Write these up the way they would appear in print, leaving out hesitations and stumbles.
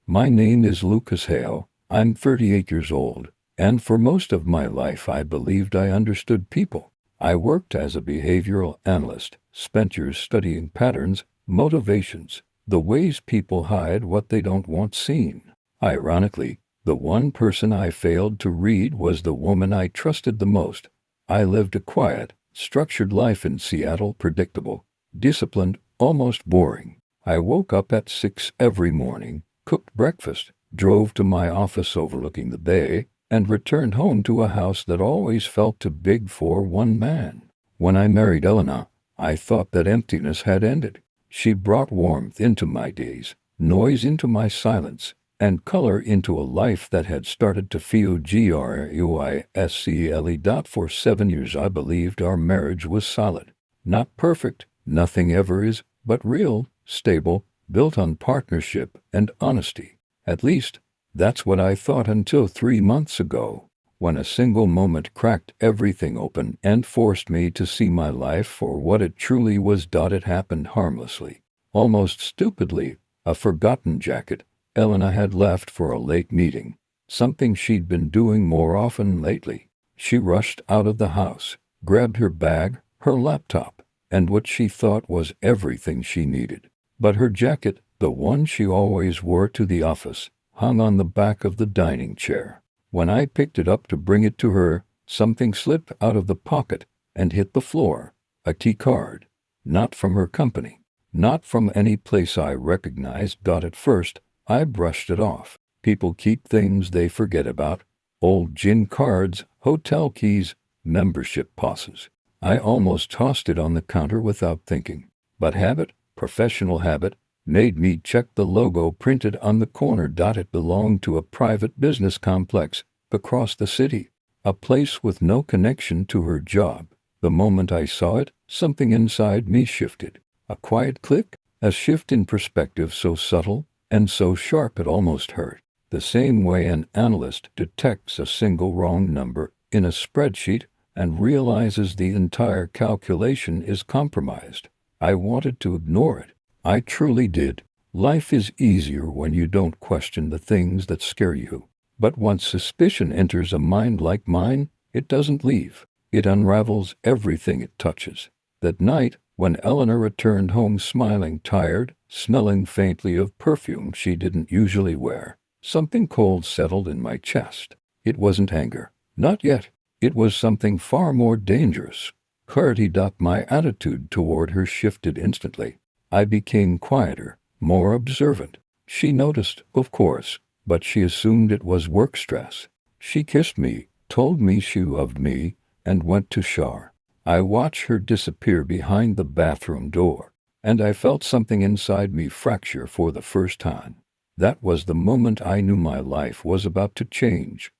My name is Lucas Hale. I'm 38 years old, and for most of my life I believed I understood people. I worked as a behavioral analyst, spent years studying patterns, motivations, the ways people hide what they don't want seen. Ironically, the one person I failed to read was the woman I trusted the most. I lived a quiet, structured life in Seattle, predictable, disciplined, almost boring. I woke up at 6 every morning, cooked breakfast, drove to my office overlooking the bay, and returned home to a house that always felt too big for one man. When I married Elena, I thought that emptiness had ended. She brought warmth into my days, noise into my silence, and color into a life that had started to feel gruiscle. For 7 years I believed our marriage was solid. Not perfect, nothing ever is, but real, stable, built on partnership and honesty. At least, that's what I thought until 3 months ago, when a single moment cracked everything open and forced me to see my life for what it truly was. It happened harmlessly, almost stupidly. A forgotten jacket Elena had left for a late meeting, something she'd been doing more often lately. She rushed out of the house, grabbed her bag, her laptop, and what she thought was everything she needed. But her jacket, the one she always wore to the office, hung on the back of the dining chair. When I picked it up to bring it to her, something slipped out of the pocket and hit the floor. A key card. Not from her company. Not from any place I recognized. At first, I brushed it off. People keep things they forget about. Old gin cards, hotel keys, membership passes. I almost tossed it on the counter without thinking. But habit, professional habit, made me check the logo printed on the corner. It belonged to a private business complex across the city, a place with no connection to her job. The moment I saw it, something inside me shifted. A quiet click, a shift in perspective so subtle and so sharp it almost hurt. The same way an analyst detects a single wrong number in a spreadsheet and realizes the entire calculation is compromised. I wanted to ignore it. I truly did. Life is easier when you don't question the things that scare you. But once suspicion enters a mind like mine, it doesn't leave. It unravels everything it touches. That night, when Eleanor returned home smiling, tired, smelling faintly of perfume she didn't usually wear, something cold settled in my chest. It wasn't anger. Not yet. It was something far more dangerous. Clarity. My attitude toward her shifted instantly. I became quieter, more observant. She noticed, of course, but she assumed it was work stress. She kissed me, told me she loved me, and went to shower. I watched her disappear behind the bathroom door, and I felt something inside me fracture for the first time. That was the moment I knew my life was about to change.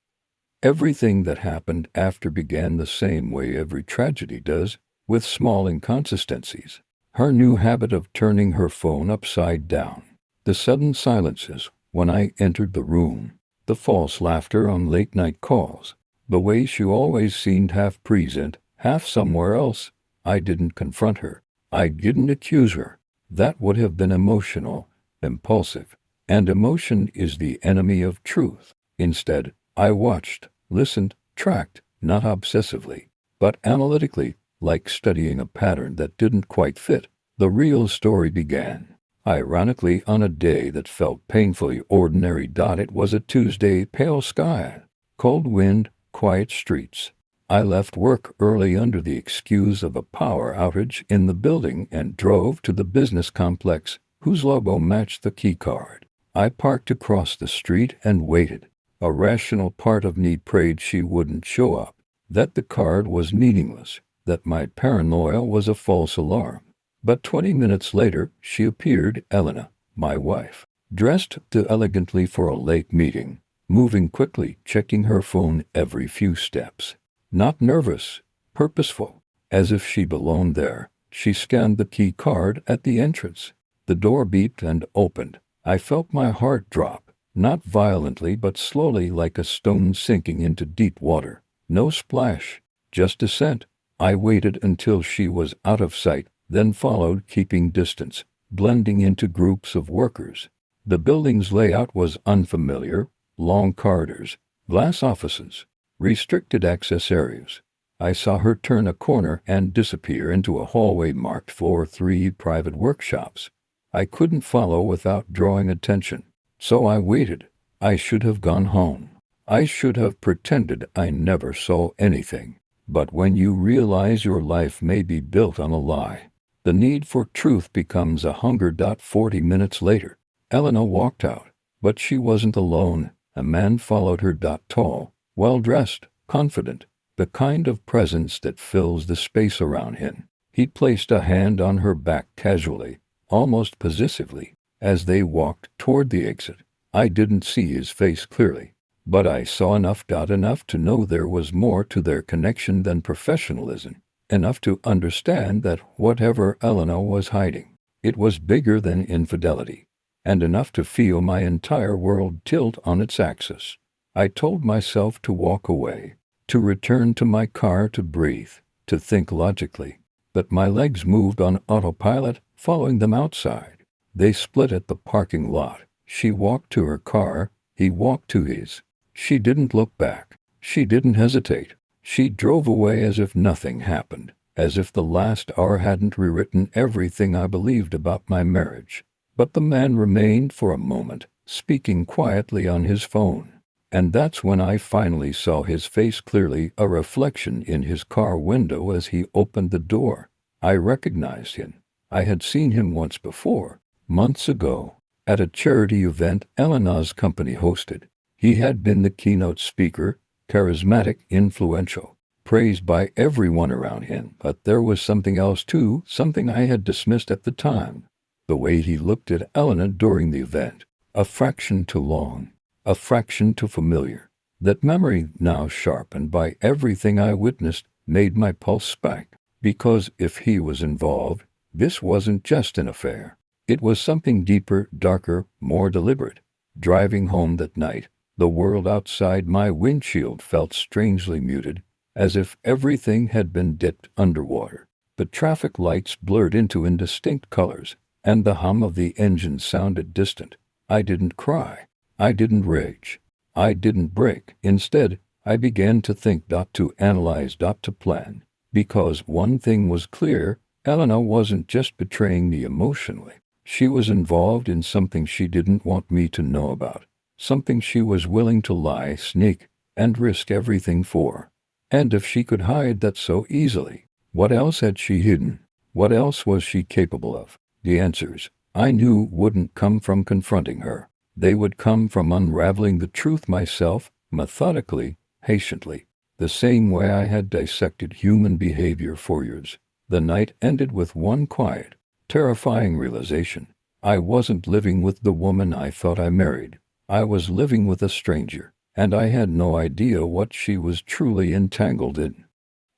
Everything that happened after began the same way every tragedy does, with small inconsistencies. Her new habit of turning her phone upside down. The sudden silences when I entered the room. The false laughter on late-night calls. The way she always seemed half present, half somewhere else. I didn't confront her. I didn't accuse her. That would have been emotional, impulsive. And emotion is the enemy of truth. Instead, I watched, listened, tracked, not obsessively, but analytically, like studying a pattern that didn't quite fit. The real story began, ironically, on a day that felt painfully ordinary. It was a Tuesday, pale sky, cold wind, quiet streets. I left work early under the excuse of a power outage in the building and drove to the business complex, whose logo matched the key card. I parked across the street and waited. A rational part of me prayed she wouldn't show up, that the card was meaningless, that my paranoia was a false alarm. But 20 minutes later, she appeared, Elena, my wife, dressed too elegantly for a late meeting, moving quickly, checking her phone every few steps. Not nervous, purposeful, as if she belonged there. She scanned the key card at the entrance. The door beeped and opened. I felt my heart drop, not violently but slowly, like a stone sinking into deep water. No splash, just descent. I waited until she was out of sight, then followed, keeping distance, blending into groups of workers. The building's layout was unfamiliar: long corridors, glass offices, restricted access areas. I saw her turn a corner and disappear into a hallway marked Floor 3 Private Workshops. I couldn't follow without drawing attention, so I waited. I should have gone home. I should have pretended I never saw anything. But when you realize your life may be built on a lie, the need for truth becomes a hunger. 40 minutes later, Elena walked out, but she wasn't alone. A man followed her. Tall, well-dressed, confident, the kind of presence that fills the space around him. He placed a hand on her back casually, almost possessively, as they walked toward the exit. I didn't see his face clearly, but I saw enough to know there was more to their connection than professionalism, enough to understand that whatever Elena was hiding, it was bigger than infidelity, and enough to feel my entire world tilt on its axis. I told myself to walk away, to return to my car, to breathe, to think logically, but my legs moved on autopilot, following them outside. They split at the parking lot. She walked to her car, he walked to his. She didn't look back. She didn't hesitate. She drove away as if nothing happened, as if the last hour hadn't rewritten everything I believed about my marriage. But the man remained for a moment, speaking quietly on his phone. And that's when I finally saw his face clearly, a reflection in his car window as he opened the door. I recognized him. I had seen him once before, months ago, at a charity event Elena's company hosted. He had been the keynote speaker, charismatic, influential, praised by everyone around him. But there was something else too, something I had dismissed at the time. The way he looked at Elena during the event, a fraction too long, a fraction too familiar. That memory, now sharpened by everything I witnessed, made my pulse spike. Because if he was involved, this wasn't just an affair. It was something deeper, darker, more deliberate. Driving home that night, the world outside my windshield felt strangely muted, as if everything had been dipped underwater. The traffic lights blurred into indistinct colors, and the hum of the engine sounded distant. I didn't cry. I didn't rage. I didn't break. Instead, I began to think, to analyze, to plan. Because one thing was clear: Elena wasn't just betraying me emotionally. She was involved in something she didn't want me to know about. Something she was willing to lie, sneak, and risk everything for. And if she could hide that so easily, what else had she hidden? What else was she capable of? The answers, I knew, wouldn't come from confronting her. They would come from unraveling the truth myself, methodically, patiently, the same way I had dissected human behavior for years. The night ended with one quiet, terrifying realization. I wasn't living with the woman I thought I married. I was living with a stranger, and I had no idea what she was truly entangled in.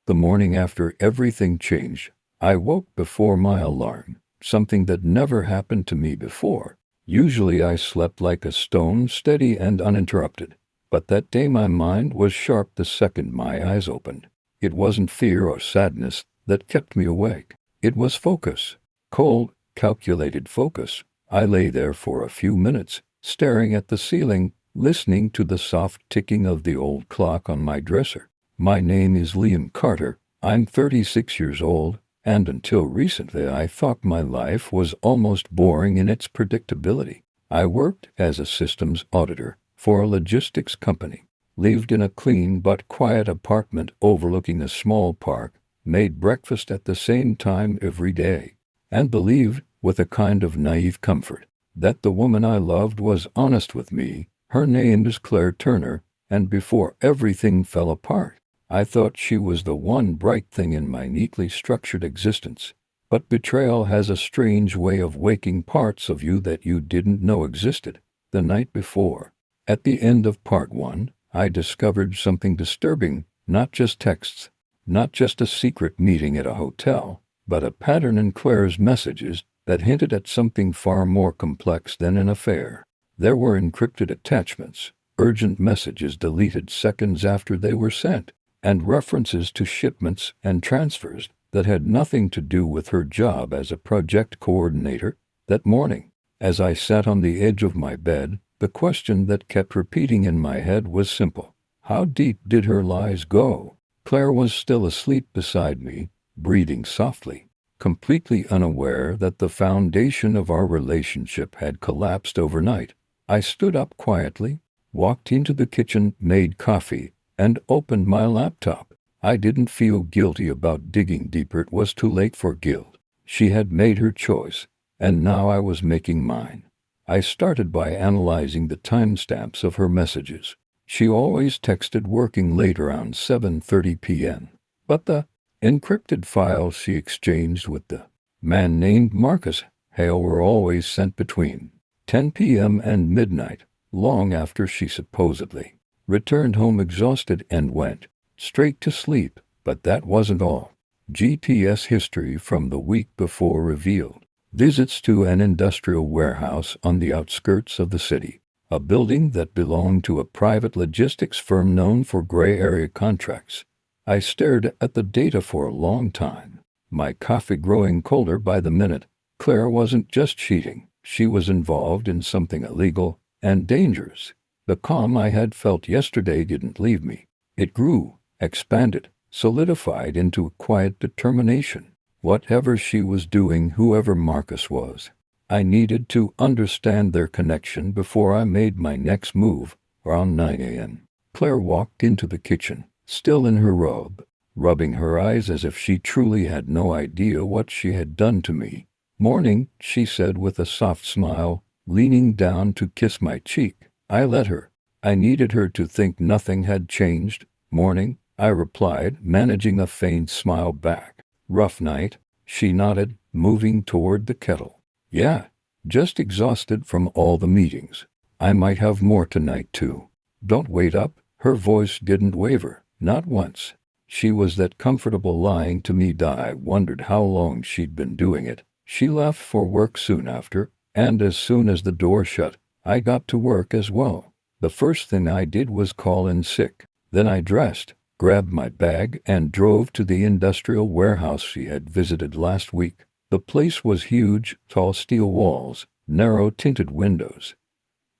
The morning after everything changed, I woke before my alarm, something that never happened to me before. Usually I slept like a stone, steady and uninterrupted. But that day my mind was sharp the second my eyes opened. It wasn't fear or sadness that kept me awake. It was focus. Cold, calculated focus. I lay there for a few minutes, staring at the ceiling, listening to the soft ticking of the old clock on my dresser. My name is Liam Carter. I'm 36 years old, and until recently I thought my life was almost boring in its predictability. I worked as a systems auditor for a logistics company, lived in a clean but quiet apartment overlooking a small park, made breakfast at the same time every day, and believed, with a kind of naive comfort, that the woman I loved was honest with me. Her name is Claire Turner, and before everything fell apart, I thought she was the one bright thing in my neatly structured existence. But betrayal has a strange way of waking parts of you that you didn't know existed. The night before, at the end of part 1, I discovered something disturbing. Not just texts, not just a secret meeting at a hotel, but a pattern in Claire's messages that hinted at something far more complex than an affair. There were encrypted attachments, urgent messages deleted seconds after they were sent, and references to shipments and transfers that had nothing to do with her job as a project coordinator. That morning, As I sat on the edge of my bed, the question that kept repeating in my head was simple. How deep did her lies go? Claire was still asleep beside me, breathing softly, completely unaware that the foundation of our relationship had collapsed overnight. I stood up quietly, walked into the kitchen, made coffee, and opened my laptop. I didn't feel guilty about digging deeper. It was too late for guilt. She had made her choice, and now I was making mine. I started by analyzing the timestamps of her messages. She always texted working late around 7:30 p.m. But the encrypted files she exchanged with the man named Marcus Hale were always sent between 10 p.m. and midnight, long after she supposedly returned home exhausted and went straight to sleep. But that wasn't all. GPS history from the week before revealed visits to an industrial warehouse on the outskirts of the city, a building that belonged to a private logistics firm known for gray area contracts. I stared at the data for a long time, my coffee growing colder by the minute. Claire wasn't just cheating, she was involved in something illegal and dangerous. The calm I had felt yesterday didn't leave me. It grew, expanded, solidified into a quiet determination. Whatever she was doing, whoever Marcus was, I needed to understand their connection before I made my next move. Around 9 a.m., Claire walked into the kitchen, still in her robe, rubbing her eyes as if she truly had no idea what she had done to me. "Morning," she said with a soft smile, leaning down to kiss my cheek. I let her. I needed her to think nothing had changed. "Morning," I replied, managing a faint smile back. "Rough night?" She nodded, moving toward the kettle. "Yeah, just exhausted from all the meetings. I might have more tonight too." "Don't wait up." Her voice didn't waver, not once. She was that comfortable lying to me. I wondered how long she'd been doing it. She left for work soon after, and as soon as the door shut, I got to work as well. The first thing I did was call in sick. Then I dressed, grabbed my bag, and drove to the industrial warehouse she had visited last week. The place was huge, tall steel walls, narrow tinted windows,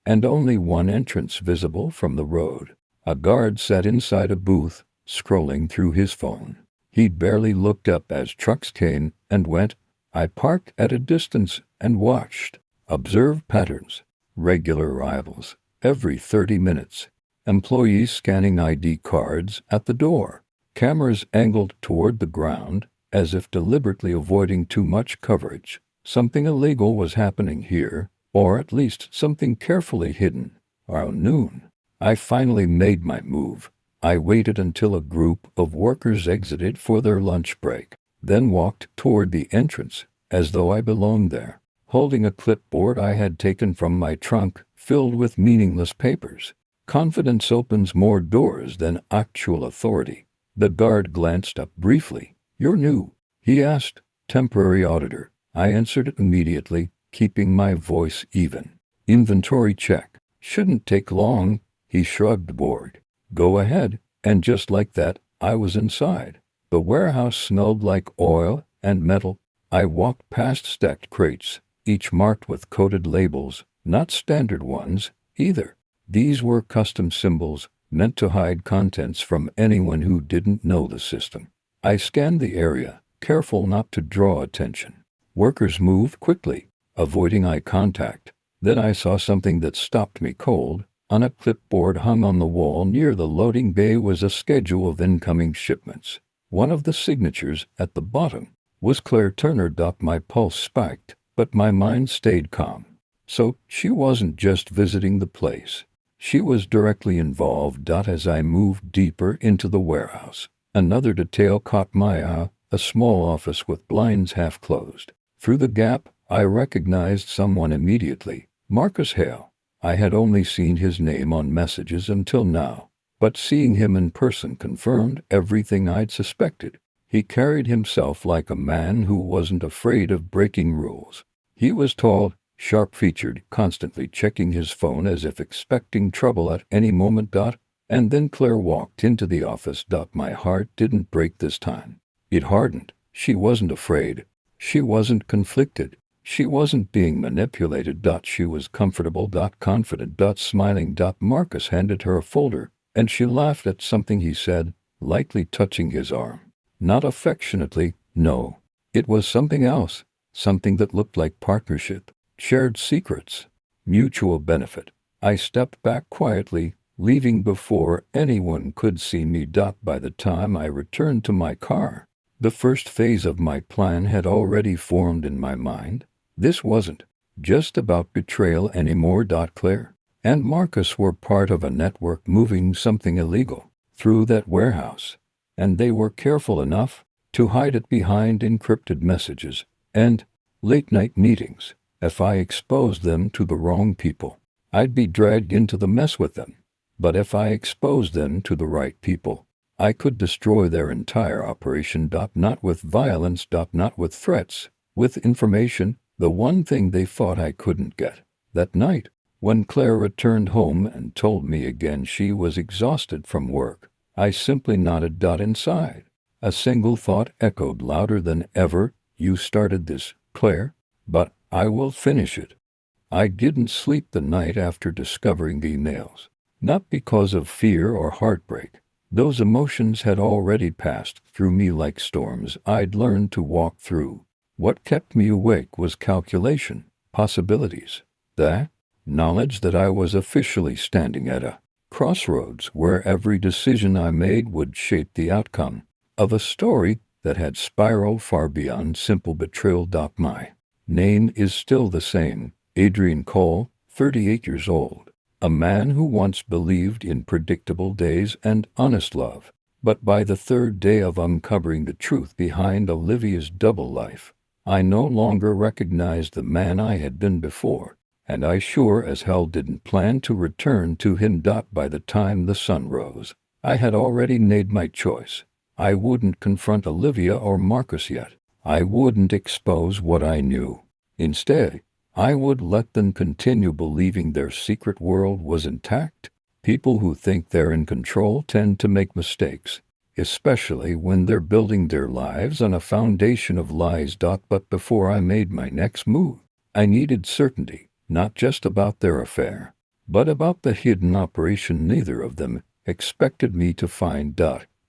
and only one entrance visible from the road. A guard sat inside a booth, scrolling through his phone. He barely looked up as trucks came and went. I parked at a distance and watched, observed patterns, regular arrivals every 30 minutes. Employees scanning ID cards at the door, cameras angled toward the ground, as if deliberately avoiding too much coverage. Something illegal was happening here, or at least something carefully hidden. Around noon, I finally made my move. I waited until a group of workers exited for their lunch break, then walked toward the entrance, as though I belonged there, holding a clipboard I had taken from my trunk, filled with meaningless papers. Confidence opens more doors than actual authority. The guard glanced up briefly. "You're new?" he asked. "Temporary auditor." I answered it immediately, keeping my voice even. "Inventory check. Shouldn't take long." He shrugged, bored. "Go ahead." And just like that, I was inside. The warehouse smelled like oil and metal. I walked past stacked crates, each marked with coded labels, not standard ones, either. These were custom symbols, meant to hide contents from anyone who didn't know the system. I scanned the area, careful not to draw attention. Workers moved quickly, avoiding eye contact. Then I saw something that stopped me cold. On a clipboard hung on the wall near the loading bay was a schedule of incoming shipments. One of the signatures at the bottom was Claire Turner. My pulse spiked, but my mind stayed calm. So she wasn't just visiting the place. She was directly involved. As I moved deeper into the warehouse, another detail caught my eye, a small office with blinds half closed. Through the gap, I recognized someone immediately. Marcus Hale. I had only seen his name on messages until now, but seeing him in person confirmed everything I'd suspected. He carried himself like a man who wasn't afraid of breaking rules. He was tall, sharp-featured, constantly checking his phone as if expecting trouble at any moment. And then Claire walked into the office. My heart didn't break this time. It hardened. She wasn't afraid. She wasn't conflicted. She wasn't being manipulated. She was comfortable, confident, smiling. Marcus handed her a folder, and she laughed at something he said, lightly touching his arm. Not affectionately, no. It was something else, something that looked like partnership, shared secrets, mutual benefit. I stepped back quietly, leaving before anyone could see me. By the time I returned to my car, the first phase of my plan had already formed in my mind. This wasn't just about betrayal anymore. Claire and Marcus were part of a network moving something illegal through that warehouse, and they were careful enough to hide it behind encrypted messages and late-night meetings. If I exposed them to the wrong people, I'd be dragged into the mess with them. But if I exposed them to the right people, I could destroy their entire operation. Not with violence, not with threats, with information, the one thing they thought I couldn't get. That night, when Claire returned home and told me again she was exhausted from work, I simply nodded. Inside, a single thought echoed louder than ever. You started this, Claire, but I will finish it. I didn't sleep the night after discovering the emails. Not because of fear or heartbreak. Those emotions had already passed through me like storms I'd learned to walk through. What kept me awake was calculation, possibilities, the knowledge that I was officially standing at a crossroads where every decision I made would shape the outcome of a story that had spiraled far beyond simple betrayal. My name is still the same, Adrian Cole, 38 years old. A man who once believed in predictable days and honest love. But by the third day of uncovering the truth behind Olivia's double life, I no longer recognized the man I had been before, and I sure as hell didn't plan to return to him. By the time the sun rose, I had already made my choice. I wouldn't confront Olivia or Marcus yet. I wouldn't expose what I knew. Instead, I would let them continue believing their secret world was intact. People who think they're in control tend to make mistakes, especially when they're building their lives on a foundation of lies. But before I made my next move, I needed certainty, not just about their affair, but about the hidden operation neither of them expected me to find.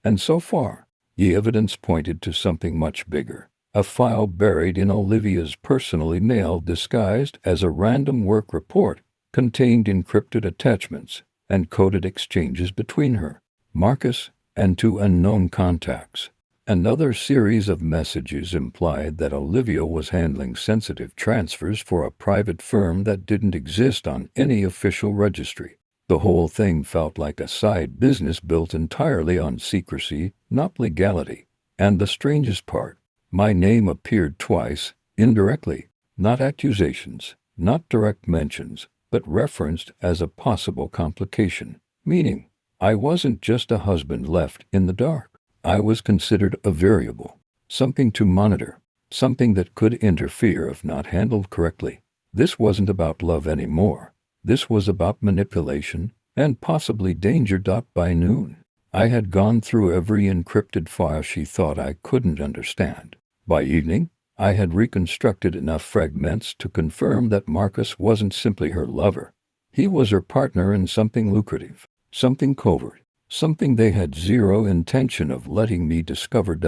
And so far, the evidence pointed to something much bigger. A file buried in Olivia's personal email disguised as a random work report contained encrypted attachments and coded exchanges between her, Marcus, and two unknown contacts. Another series of messages implied that Olivia was handling sensitive transfers for a private firm that didn't exist on any official registry. The whole thing felt like a side business built entirely on secrecy, not legality. And the strangest part, my name appeared twice, indirectly, not accusations, not direct mentions, but referenced as a possible complication, meaning I wasn't just a husband left in the dark. I was considered a variable, something to monitor, something that could interfere if not handled correctly. This wasn't about love anymore. This was about manipulation and possibly danger. By noon, I had gone through every encrypted file she thought I couldn't understand. By evening, I had reconstructed enough fragments to confirm that Marcus wasn't simply her lover. He was her partner in something lucrative, something covert, something they had zero intention of letting me discover.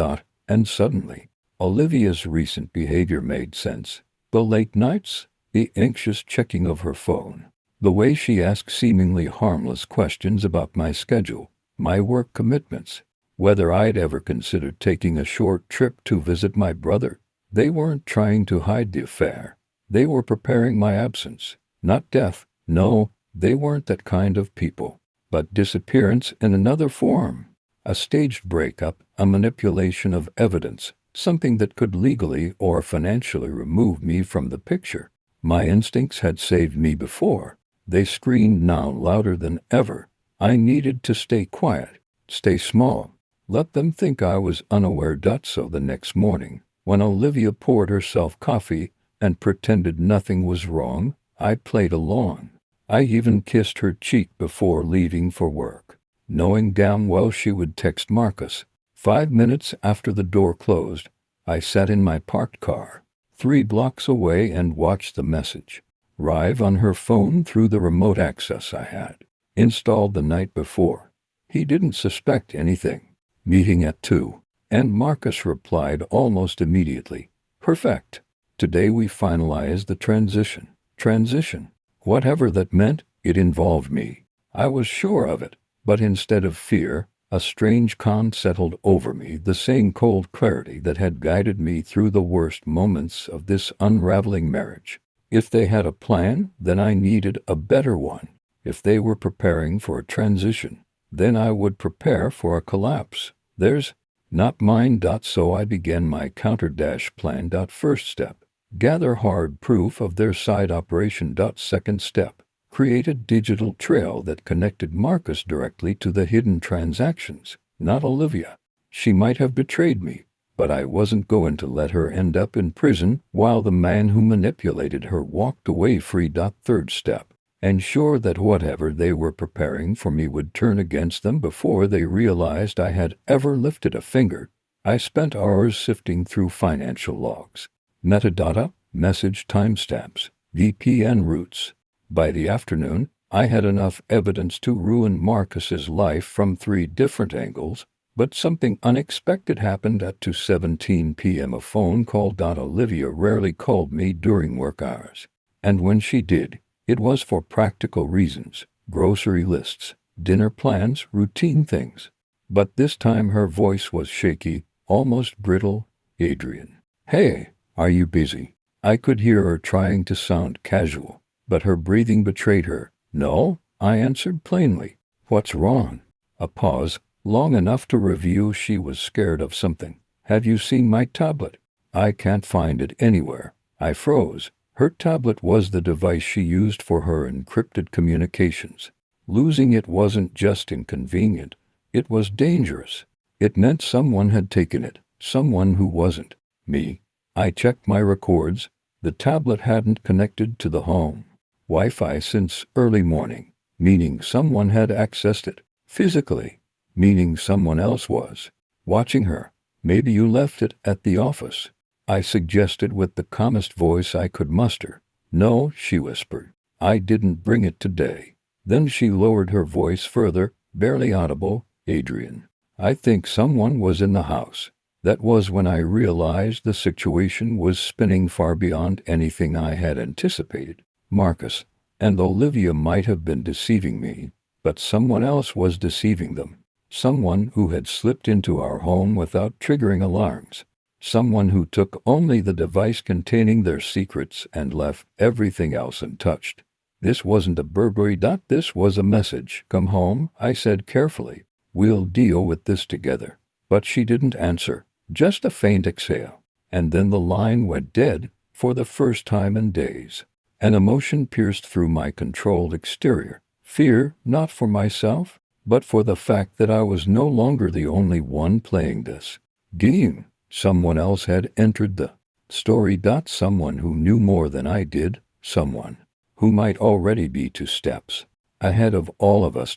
And suddenly, Olivia's recent behavior made sense. The late nights, the anxious checking of her phone, the way she asked seemingly harmless questions about my schedule, my work commitments, whether I'd ever considered taking a short trip to visit my brother. They weren't trying to hide the affair. They were preparing my absence, not death. No, they weren't that kind of people. But disappearance in another form. A staged breakup, a manipulation of evidence, something that could legally or financially remove me from the picture. My instincts had saved me before. They screamed now louder than ever. I needed to stay quiet, stay small. Let them think I was unaware. So the next morning, when Olivia poured herself coffee and pretended nothing was wrong, I played along. I even kissed her cheek before leaving for work, knowing damn well she would text Marcus. 5 minutes after the door closed, I sat in my parked car, 3 blocks away and watched the message arrive on her phone through the remote access I had installed the night before. He didn't suspect anything. Meeting at 2. And Marcus replied almost immediately. Perfect. Today we finalized the transition. Transition. Whatever that meant, it involved me. I was sure of it. But instead of fear, a strange calm settled over me, the same cold clarity that had guided me through the worst moments of this unraveling marriage. If they had a plan, then I needed a better one. If they were preparing for a transition, then I would prepare for a collapse. Theirs, not mine. So I began my counter-plan. First step, gather hard proof of their side operation. Second step, create a digital trail that connected Marcus directly to the hidden transactions, not Olivia. She might have betrayed me, but I wasn't going to let her end up in prison while the man who manipulated her walked away free. Third step, ensure that whatever they were preparing for me would turn against them before they realized I had ever lifted a finger. I spent hours sifting through financial logs, metadata, message timestamps, VPN routes. By the afternoon, I had enough evidence to ruin Marcus's life from 3 different angles, but something unexpected happened at 2:17 p.m. A phone call. Olivia rarely called me during work hours, and when she did, it was for practical reasons, grocery lists, dinner plans, routine things. But this time her voice was shaky, almost brittle. Adrian. Hey, are you busy? I could hear her trying to sound casual, but her breathing betrayed her. No, I answered plainly. What's wrong? A pause, long enough to reveal she was scared of something. Have you seen my tablet? I can't find it anywhere. I froze. Her tablet was the device she used for her encrypted communications. Losing it wasn't just inconvenient, it was dangerous. It meant someone had taken it, someone who wasn't me. I checked my records. The tablet hadn't connected to the home Wi-Fi since early morning, meaning someone had accessed it physically, meaning someone else was watching her. Maybe you left it at the office, I suggested with the calmest voice I could muster. No, she whispered. I didn't bring it today. Then she lowered her voice further, barely audible. Adrian, I think someone was in the house. That was when I realized the situation was spinning far beyond anything I had anticipated. Marcus and Olivia might have been deceiving me, but someone else was deceiving them. Someone who had slipped into our home without triggering alarms. Someone who took only the device containing their secrets and left everything else untouched. This wasn't a burglary. This was a message. Come home, I said carefully. We'll deal with this together. But she didn't answer, just a faint exhale. And then the line went dead, for the first time in days. An emotion pierced through my controlled exterior. Fear, not for myself, but for the fact that I was no longer the only one playing this game. Someone else had entered the story. Someone who knew more than I did. Someone who might already be 2 steps ahead of all of us.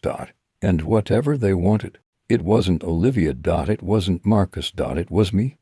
And whatever they wanted, it wasn't Olivia. It wasn't Marcus. It was me.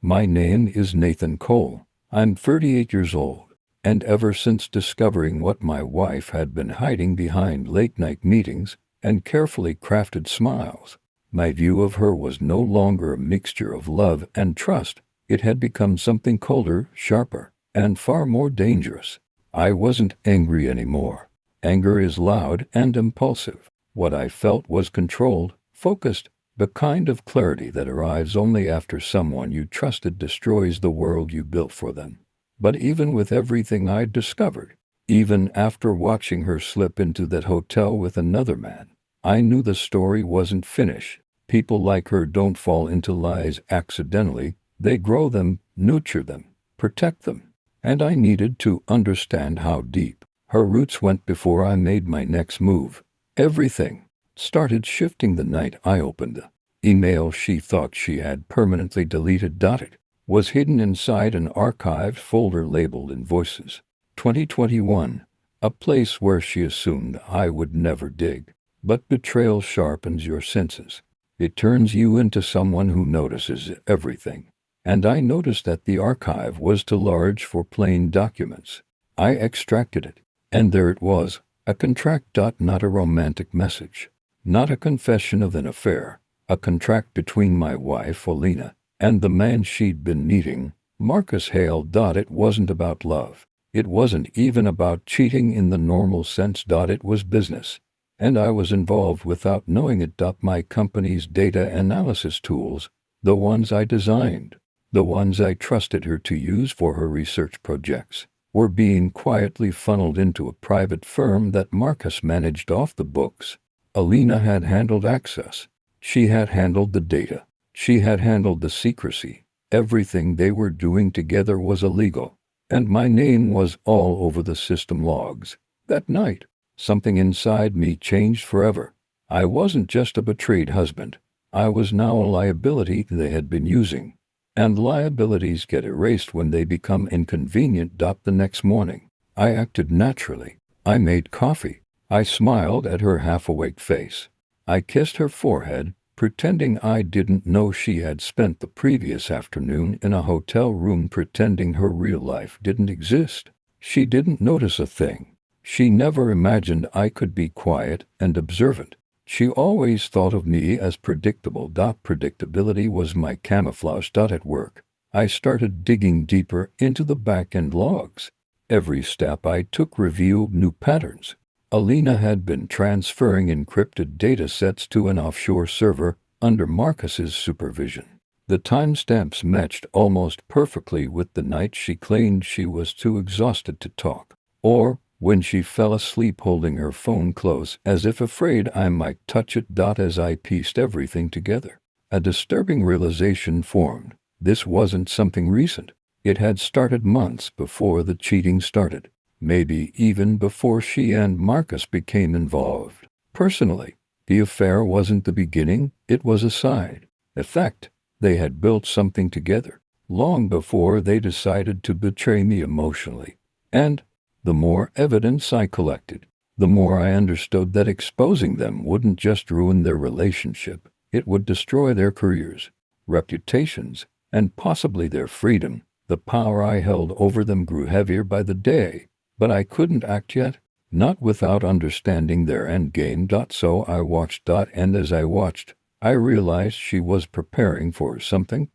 My name is Nathan Cole. I'm 38 years old, and ever since discovering what my wife had been hiding behind late-night meetings and carefully crafted smiles, my view of her was no longer a mixture of love and trust. It had become something colder, sharper, and far more dangerous. I wasn't angry anymore. Anger is loud and impulsive. What I felt was controlled, focused, the kind of clarity that arrives only after someone you trusted destroys the world you built for them. But even with everything I'd discovered, even after watching her slip into that hotel with another man, I knew the story wasn't finished. People like her don't fall into lies accidentally. They grow them, nurture them, protect them. And I needed to understand how deep her roots went before I made my next move. Everything started shifting the night I opened the email she thought she had permanently deleted. It was hidden inside an archived folder labeled Invoices 2021, a place where she assumed I would never dig. But betrayal sharpens your senses. It turns you into someone who notices everything. and I noticed that the archive was too large for plain documents. I extracted it, and there it was, a contract. Not a romantic message, not a confession of an affair, a contract between my wife, Alina, and the man she'd been meeting, Marcus Hale. It wasn't about love. It wasn't even about cheating in the normal sense. It was business, and I was involved without knowing it. My company's data analysis tools, the ones I designed, the ones I trusted her to use for her research projects, were being quietly funneled into a private firm that Marcus managed off the books. Alina had handled access. She had handled the data. She had handled the secrecy. Everything they were doing together was illegal, and my name was all over the system logs. That night, something inside me changed forever. I wasn't just a betrayed husband. I was now a liability they had been using. And liabilities get erased when they become inconvenient. The next morning, I acted naturally. I made coffee. I smiled at her half-awake face. I kissed her forehead, pretending I didn't know she had spent the previous afternoon in a hotel room, pretending her real life didn't exist. She didn't notice a thing. She never imagined I could be quiet and observant. She always thought of me as predictable. Predictability was my camouflage. At work, I started digging deeper into the back-end logs. Every step I took revealed new patterns. Alina had been transferring encrypted data sets to an offshore server under Marcus's supervision. The timestamps matched almost perfectly with the night she claimed she was too exhausted to talk, or when she fell asleep holding her phone close as if afraid I might touch it. As I pieced everything together, a disturbing realization formed. This wasn't something recent. It had started months before the cheating started, maybe even before she and Marcus became involved. Personally, the affair wasn't the beginning, it was a side effect. They had built something together long before they decided to betray me emotionally. And the more evidence I collected, the more I understood that exposing them wouldn't just ruin their relationship, it would destroy their careers, reputations, and possibly their freedom. The power I held over them grew heavier by the day, but I couldn't act yet, not without understanding their endgame. So I watched. And as I watched, I realized she was preparing for something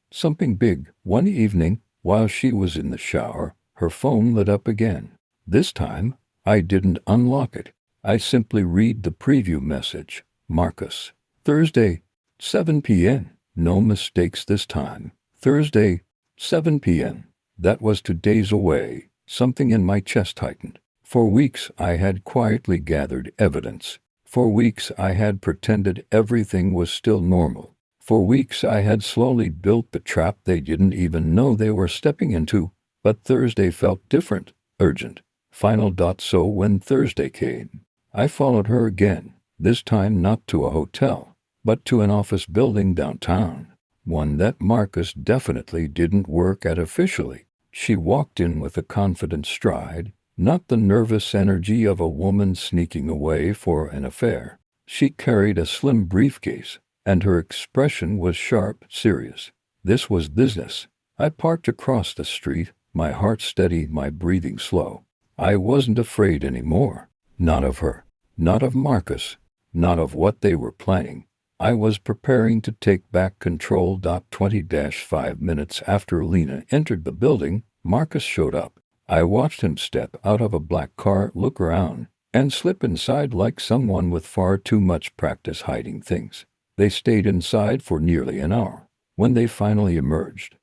big. One evening, while she was in the shower, her phone lit up again. This time, I didn't unlock it. I simply read the preview message. Marcus. Thursday, 7 p.m. No mistakes this time. Thursday, 7 p.m. That was 2 days away. Something in my chest tightened. For weeks I had quietly gathered evidence. For weeks I had pretended everything was still normal. For weeks I had slowly built the trap they didn't even know they were stepping into. But Thursday felt different, urgent, final. So when Thursday came, I followed her again, this time not to a hotel, but to an office building downtown, one that Marcus definitely didn't work at officially. She walked in with a confident stride, not the nervous energy of a woman sneaking away for an affair. She carried a slim briefcase, and her expression was sharp, serious. This was business. I parked across the street, my heart steady, my breathing slow. I wasn't afraid anymore. Not of her. Not of Marcus. Not of what they were planning. I was preparing to take back control. 20-5 minutes after Alina entered the building, Marcus showed up. I watched him step out of a black car, look around, and slip inside like someone with far too much practice hiding things. They stayed inside for nearly an hour. When they finally emerged,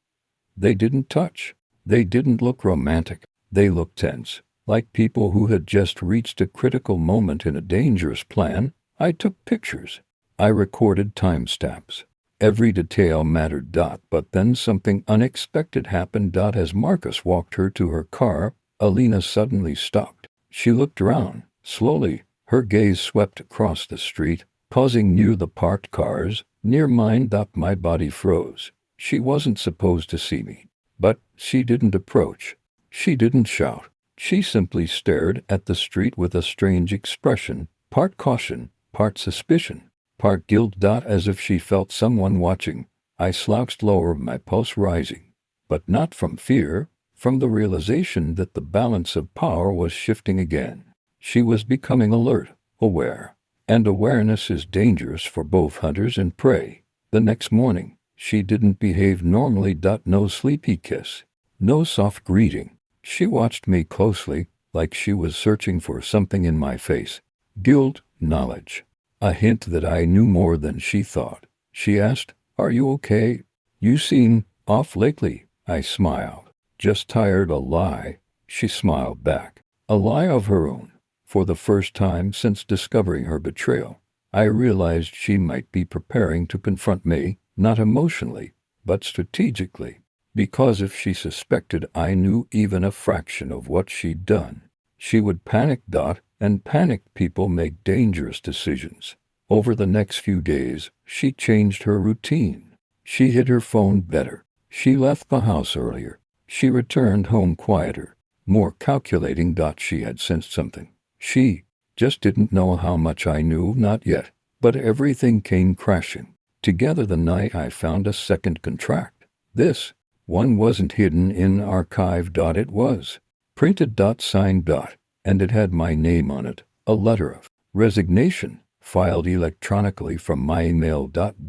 they didn't touch. They didn't look romantic. They looked tense, like people who had just reached a critical moment in a dangerous plan. I took pictures. I recorded timestamps. Every detail mattered. But then something unexpected happened. As Marcus walked her to her car, Alina suddenly stopped. She looked around, slowly. Her gaze swept across the street, pausing near the parked cars, near mine. My body froze. She wasn't supposed to see me. But she didn't approach. She didn't shout. She simply stared at the street with a strange expression, part caution, part suspicion, part guilt. As if she felt someone watching. I slouched lower, my pulse rising. But not from fear, from the realization that the balance of power was shifting again. She was becoming alert, aware. And awareness is dangerous for both hunters and prey. The next morning, she didn't behave normally. No sleepy kiss. No soft greeting. She watched me closely, like she was searching for something in my face. Guilt, knowledge. A hint that I knew more than she thought. She asked, "Are you okay? You seem off lately." I smiled. "Just tired." A lie. She smiled back. A lie of her own. For the first time since discovering her betrayal, I realized she might be preparing to confront me, not emotionally, but strategically. Because if she suspected I knew even a fraction of what she'd done, she would panic. And panicked people make dangerous decisions. Over the next few days, she changed her routine. She hid her phone better. She left the house earlier. She returned home quieter, more calculating. She had sensed something. She just didn't know how much I knew, not yet. But everything came crashing together the night I found a second contract. This one wasn't hidden in archive. It was printed. Signed. And it had my name on it, a letter of resignation, filed electronically from my email.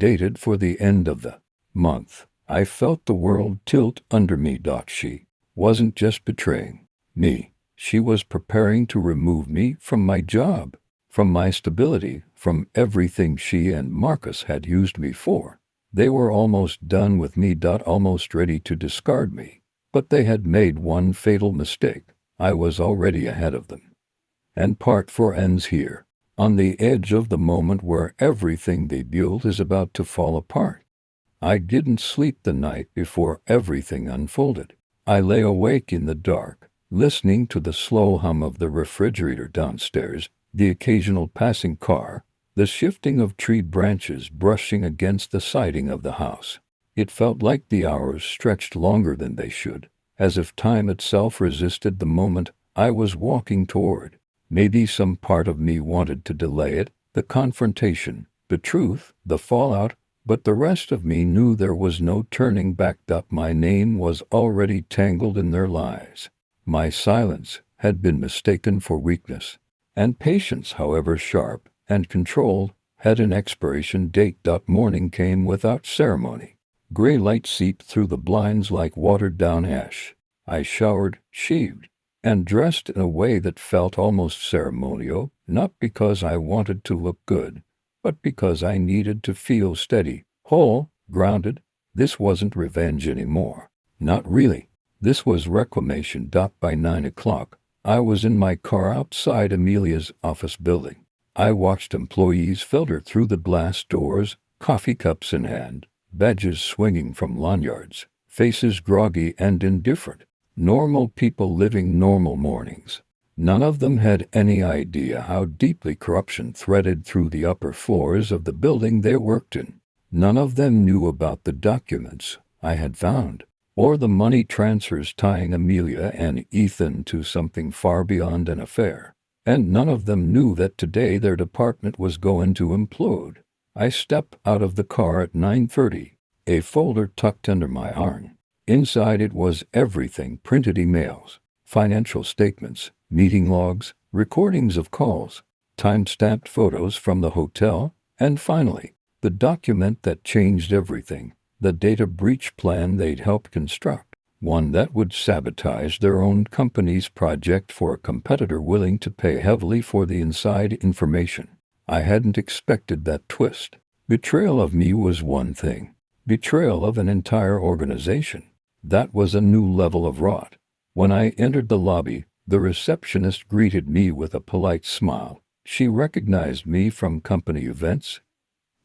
Dated for the end of the month. I felt the world tilt under me. She wasn't just betraying me. She was preparing to remove me from my job, from my stability, from everything she and Marcus had used me for. They were almost done with me. Almost ready to discard me. But they had made one fatal mistake. I was already ahead of them. And part 4 ends here, on the edge of the moment where everything they built is about to fall apart. I didn't sleep the night before everything unfolded. I lay awake in the dark, listening to the slow hum of the refrigerator downstairs, the occasional passing car, the shifting of tree branches brushing against the siding of the house. It felt like the hours stretched longer than they should, as if time itself resisted the moment I was walking toward. Maybe some part of me wanted to delay it, the confrontation, the truth, the fallout, but the rest of me knew there was no turning back. My name was already tangled in their lives. My silence had been mistaken for weakness, and patience, however sharp and controlled, had an expiration date. Morning came without ceremony. Gray light seeped through the blinds like watered-down ash. I showered, shaved, and dressed in a way that felt almost ceremonial, not because I wanted to look good, but because I needed to feel steady, whole, grounded. This wasn't revenge anymore. Not really. This was reclamation. By 9 o'clock, I was in my car outside Amelia's office building. I watched employees filter through the glass doors, coffee cups in hand, badges swinging from lanyards, faces groggy and indifferent. Normal people living normal mornings. None of them had any idea how deeply corruption threaded through the upper floors of the building they worked in. None of them knew about the documents I had found, or the money transfers tying Amelia and Ethan to something far beyond an affair. And none of them knew that today their department was going to implode. I stepped out of the car at 9:30, a folder tucked under my arm. Inside it was everything: printed emails, financial statements, meeting logs, recordings of calls, time-stamped photos from the hotel, and finally, the document that changed everything, the data breach plan they'd helped construct, one that would sabotage their own company's project for a competitor willing to pay heavily for the inside information. I hadn't expected that twist. Betrayal of me was one thing. Betrayal of an entire organization, that was a new level of rot. When I entered the lobby, the receptionist greeted me with a polite smile. She recognized me from company events,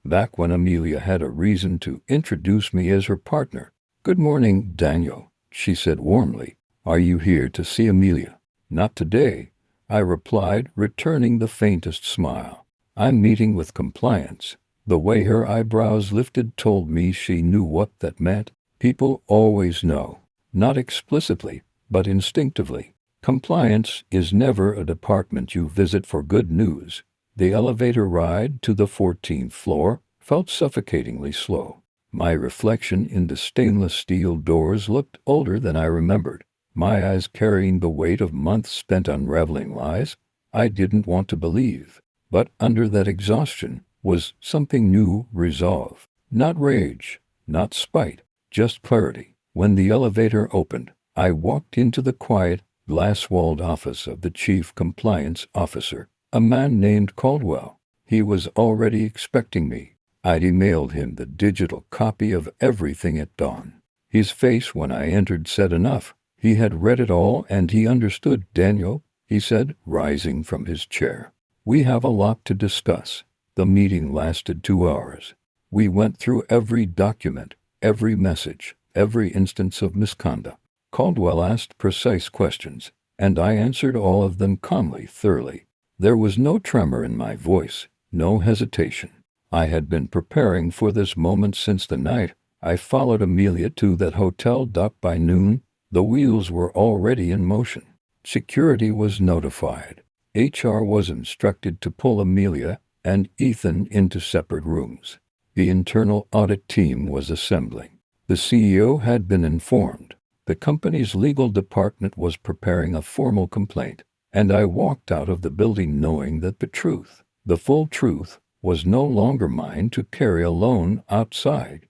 back when Amelia had a reason to introduce me as her partner. "Good morning, Daniel," she said warmly. "Are you here to see Amelia?" "Not today," I replied, returning the faintest smile. "I'm meeting with compliance." The way her eyebrows lifted told me she knew what that meant. People always know. Not explicitly, but instinctively. Compliance is never a department you visit for good news. The elevator ride to the 14th floor felt suffocatingly slow. My reflection in the stainless steel doors looked older than I remembered, my eyes carrying the weight of months spent unraveling lies I didn't want to believe. But under that exhaustion was something new, resolve. Not rage, not spite, just clarity. When the elevator opened, I walked into the quiet, glass-walled office of the chief compliance officer, a man named Caldwell. He was already expecting me. I'd emailed him the digital copy of everything at dawn. His face when I entered said enough. He had read it all and he understood. "Daniel," he said, rising from his chair, "we have a lot to discuss." The meeting lasted 2 hours. We went through every document, every message, every instance of misconduct. Caldwell asked precise questions, and I answered all of them calmly, thoroughly. There was no tremor in my voice, no hesitation. I had been preparing for this moment since the night I followed Amelia to that hotel dock. By noon, the wheels were already in motion. Security was notified. HR was instructed to pull Amelia and Ethan into separate rooms. The internal audit team was assembling. The CEO had been informed. The company's legal department was preparing a formal complaint, and I walked out of the building knowing that the truth, the full truth, was no longer mine to carry alone. Outside,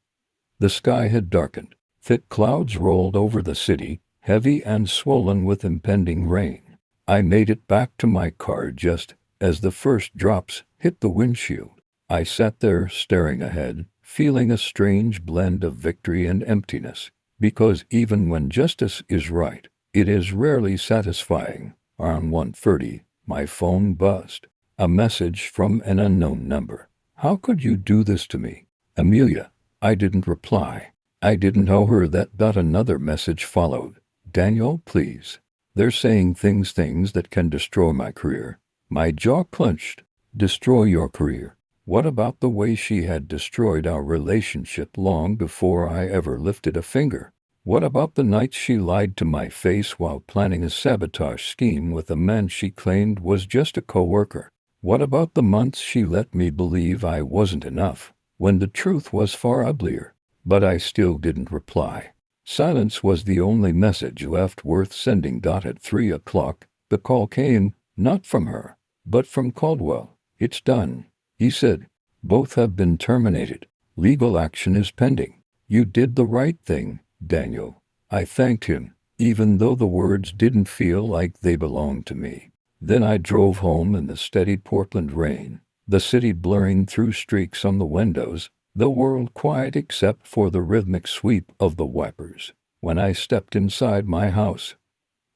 the sky had darkened. Thick clouds rolled over the city, heavy and swollen with impending rain. I made it back to my car just as the first drops hit the windshield. I sat there staring ahead, feeling a strange blend of victory and emptiness, because even when justice is right, it is rarely satisfying. Around 1:30, my phone buzzed. A message from an unknown number. "How could you do this to me, Amelia?" I didn't reply. I didn't owe her that. Another message followed. "Daniel, please. They're saying things that can destroy my career." My jaw clenched. Destroy your career? What about the way she had destroyed our relationship long before I ever lifted a finger? What about the nights she lied to my face while planning a sabotage scheme with a man she claimed was just a coworker? What about the months she let me believe I wasn't enough, when the truth was far uglier? But I still didn't reply. Silence was the only message left worth sending. At 3 o'clock, the call came, not from her, but from Caldwell. "It's done," he said. "Both have been terminated. Legal action is pending. You did the right thing, Daniel." I thanked him, even though the words didn't feel like they belonged to me. Then I drove home in the steady Portland rain, the city blurring through streaks on the windows, the world quiet except for the rhythmic sweep of the wipers. When I stepped inside my house,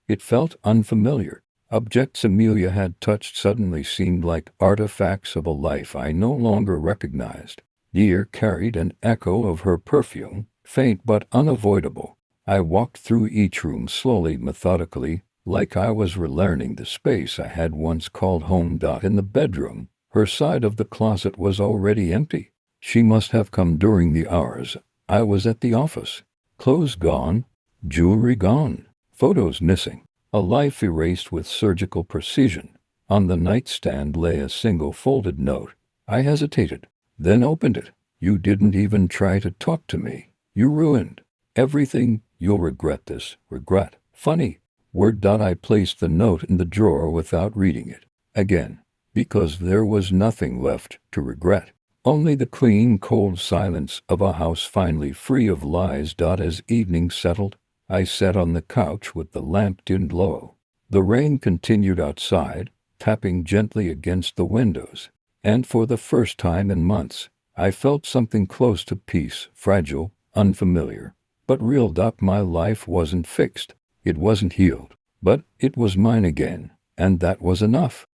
it felt unfamiliar. Objects Amelia had touched suddenly seemed like artifacts of a life I no longer recognized. The air carried an echo of her perfume, faint but unavoidable. I walked through each room slowly, methodically, like I was relearning the space I had once called home. In the bedroom, her side of the closet was already empty. She must have come during the hours I was at the office. Clothes gone, jewelry gone, photos missing, a life erased with surgical precision. On the nightstand lay a single folded note. I hesitated, then opened it. "You didn't even try to talk to me. You ruined everything. You'll regret this." Regret. Funny word. I placed the note in the drawer without reading it again, because there was nothing left to regret. Only the clean, cold silence of a house finally free of lies. As evening settled, I sat on the couch with the lamp dimmed low. The rain continued outside, tapping gently against the windows, and for the first time in months, I felt something close to peace, fragile, unfamiliar, but real. My life wasn't fixed. It wasn't healed, but it was mine again, and that was enough.